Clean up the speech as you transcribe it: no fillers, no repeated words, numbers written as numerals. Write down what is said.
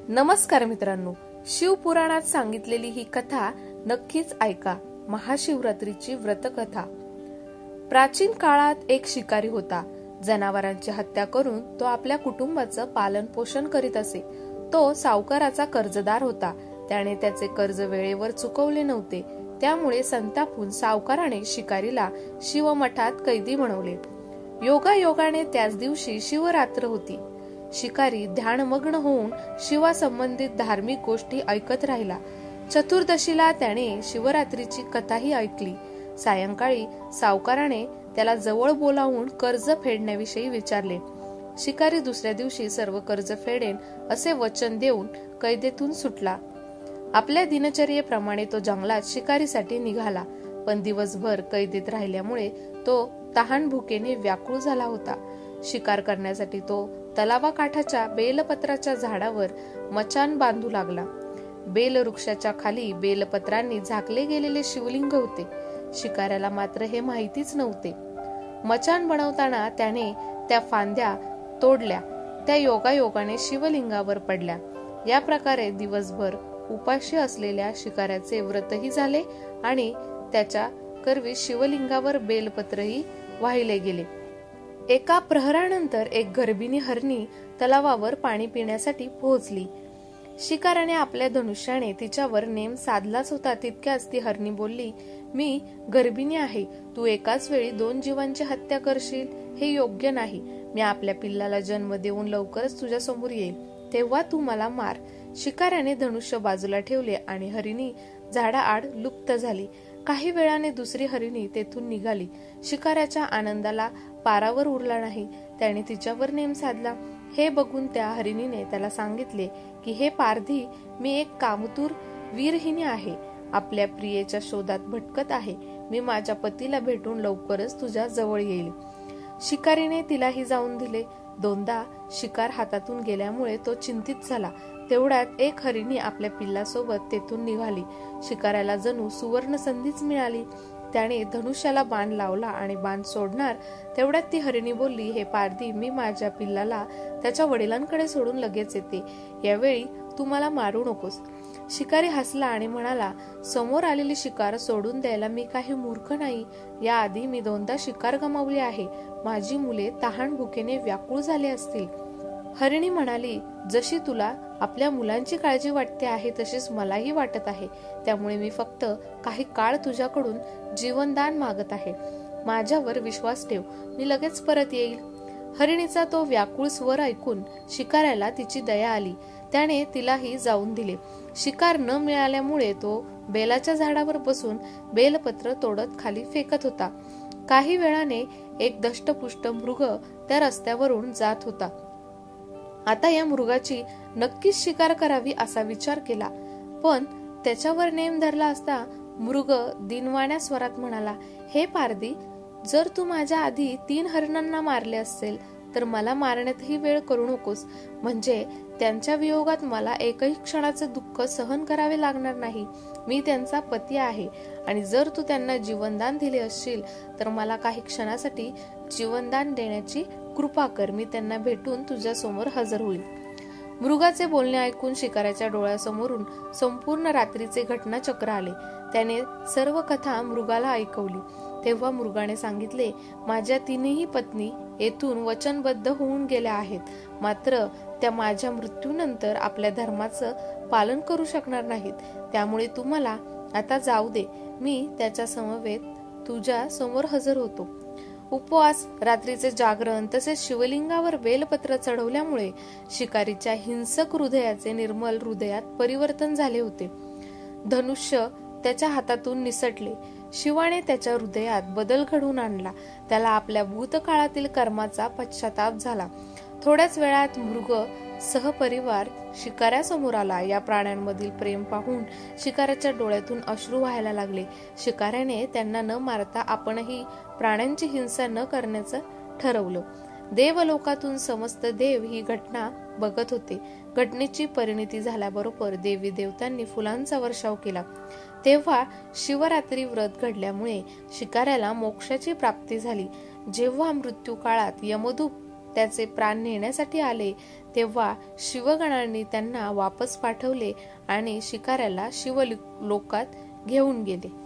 नमस्कार मित्रांनो, शिवपुराणात सांगितलेली ही कथा नक्कीच ऐका. महाशिवरात्रीची व्रतकथा. प्राचीन काळात एक शिकारी होता. जनावरांची हत्या करून तो आपल्या कुटुंबाचं पालन पोषण करीत असे. तो सावकाराचा कर्जदार होता. त्याने त्याचे कर्ज वेळेवर चुकवले नव्हते. त्यामुळे संतापून सावकाराने शिकारीला शिवमठात कैदी बनवले. योगायोगाने त्याच दिवशी शिवरात्र होती. शिकारी ध्यानमग्न होऊन शिवासंबंधित धार्मिक गोष्टी ऐकत राहिला. चतुर्दशीला त्याने शिवरात्रीची कथाही ऐकली. सायंकाळी सावकाराने त्याला जवळ बोलावून कर्ज फेडण्याविषयी विचारले. शिकारी दुसऱ्या दिवशी सर्व कर्ज फेडेन असे वचन देऊन कैदेतून सुटला. आपल्या दिनचर्येप्रमाणे तो जंगलात शिकारीसाठी निघाला. पण दिवसभर कैदेत राहिल्यामुळे तो तहान भुकेने व्याकुळ झाला होता. शिकार करण्यासाठी तो तलावाकाठाच्या बेलपत्राच्या झाडावर मचाण बांधू लागला. बेल वृक्षाच्या खाली बेलपत्रांनी झाकले गेलेले शिवलिंग होते. शिकाऱ्याला मात्र हे माहितीच नव्हते. मचाण बनवताना त्याने त्या फांद्या तोडल्या. त्या योगायोगाने शिवलिंगावर पडल्या. या प्रकारे दिवसभर उपाशी असलेल्या शिकाऱ्याचे व्रतही झाले आणि त्याच्या करवी शिवलिंगावर बेलपत्रही वाहिले गेले. एका प्रहरानंतर एक गर्भिणी हरणी तलावावर पाणी पिण्यासाठी पोहोचली. शिकाऱ्याने आपल्या धनुष्याने तिच्यावर नेम साधलाच होता. तितक्याच ती हरणी बोलली, मी गर्भिणी आहे. तू एकाच वेळी 2 जीवांची हत्या करशील हे योग्य नाही. मी आपल्या पिल्लाला जन्म देऊन लवकरच तुझ्या समोर येईल, तेव्हा तू मला मार. शिकाऱ्याने धनुष्य बाजूला ठेवले आणि हरिणी झाडाआड लुप्त झाली. काही वेळाने दुसरी हरिणी तेथून निघाली. शिकाऱ्याच्या आनंदाला पारावर उरला नाही. त्याने तिच्यावर नेम साधला. हे बघून त्या हरिणीने त्याला सांगितले की हे पारधी, मी एक कामतूर वीरहिनी आहे. आपल्या प्रियेच्या शोधात भटकत आहे. मी माझ्या पतीला भेटून लवकरच तुझ्या जवळ येईल. शिकारीने तिलाही जाऊन दिले. 2दा शिकार हातातून गेल्यामुळे तो चिंतित झाला. तेवढ्यात एक हरिणी आपल्या पिल्लासोबत तेथून निघाली. शिकाऱ्याला जणू सुवर्ण संधीच मिळाली. त्याने धनुष्याला बाण लावला आणि बाण सोडणार तेवढ्यात ती हरिणी बोलली, हे पारधी, मी माझ्या पिल्लाला त्याच्या वडिलांकडे सोडून लगेच येते. यावेळी तू मला मारू नकोस. शिकारी हसला आणि म्हणाला, समोर आलेली शिकार सोडून द्यायला मी काही मूर्ख नाही. याआधी मी 2दा शिकार गमावली आहे. माझी मुले तहान भुकेने व्याकुळ झाले असतील. हरिणी म्हणाली, जशी तुला आपल्या मुलांची काळजी वाटते आहे तशीच मलाही वाटत आहे. त्यामुळे मी फक्त काही काळ तुझ्याकडून जीवनदान मागत आहे. माझ्यावर विश्वास ठेव, मी लगेच परत येईल. हरिणीचा तो व्याकुळ स्वर ऐकून शिकाऱ्याला तिची दया आली. त्याने तिलाही जाऊन दिले. शिकार न मिळाल्यामुळे तो बेलाच्या झाडावर बसून बेलपत्र तोडत खाली फेकत होता. काही वेळाने एक दष्टपुष्ट मृग त्या रस्त्यावरून जात होता. आता या मृगाची नक्कीच शिकार करावी असा विचार केला. पण त्याच्यावर नेम धरला असता मृग दिनवाण्या स्वरात म्हणाला, हे पारधी, जर तू माझ्या आधी 3 हरणांना मारले असेल तर मला मारण्यातही वेळ करू नकोस. म्हणजे त्यांच्या वियोगात मला एकही क्षणाचे दुःख सहन करावे लागणार नाही. मी त्यांचा पती आहे आणि जर तू त्यांना जीवनदान दिले असशील तर मला काही क्षणासाठी जीवनदान देण्याची कृपा कर. मी त्यांना भेटून तुझ्या समोर हजर होईल. मृगाचे बोलणे ऐकून शिकाऱ्याच्या डोळ्यासमोरून संपूर्ण रात्रीचे घटनाचक्र आले. त्याने सर्व कथा मृगाला ऐकवली. तेव्हा मृगाने सांगितले, माझ्या 3ही पत्नी येथून वचनबद्ध होऊन गेल्या आहेत. मात्र त्या माझ्या मृत्यूनंतर आपल्या धर्माचं पालन करू शकणार नाहीत. त्यामुळे तू मला आता जाऊ दे. मी त्याच्या समवेत तुझ्या समोर हजर होतो. उपवास, रात्रीचे जागरण तसेच शिवलिंगावर बेलपत्र चढवल्यामुळे शिकारीच्या हिंसक हृदयाचे निर्मल हृदयात परिवर्तन झाले होते. धनुष्य त्याच्या हातातून निसटले. शिवाने त्याच्या हृदयात बदल घडवून आणला. त्याला आपल्या भूतकाळातील कर्माचा पश्चाताप झाला. थोड्याच वेळात मृग सहपरिवार शिकाऱ्यासमोर आला. या प्राण्यांमधील प्रेम पाहून शिकाऱ्याच्या डोळ्यातून अश्रू व्हायला लागले. शिकाऱ्याने त्यांना न मारता आपणही प्राण्यांची हिंसा न करण्याचं ठरवलं. देवलोकातून समस्त देव ही घटना बघत होते. घटनेची परिणती झाल्याबरोबर देवी देवतांनी फुलांचा वर्षाव केला. तेव्हा शिवरात्री व्रत घडल्यामुळे शिकाऱ्याला मोक्षाची प्राप्ती झाली. जेव्हा मृत्यू काळात यमदूत त्याचे प्राण नेण्यासाठी आले तेव्हा शिवगणांनी त्यांना वापस पाठवले आणि शिकाऱ्याला शिवलोकात घेऊन गेले.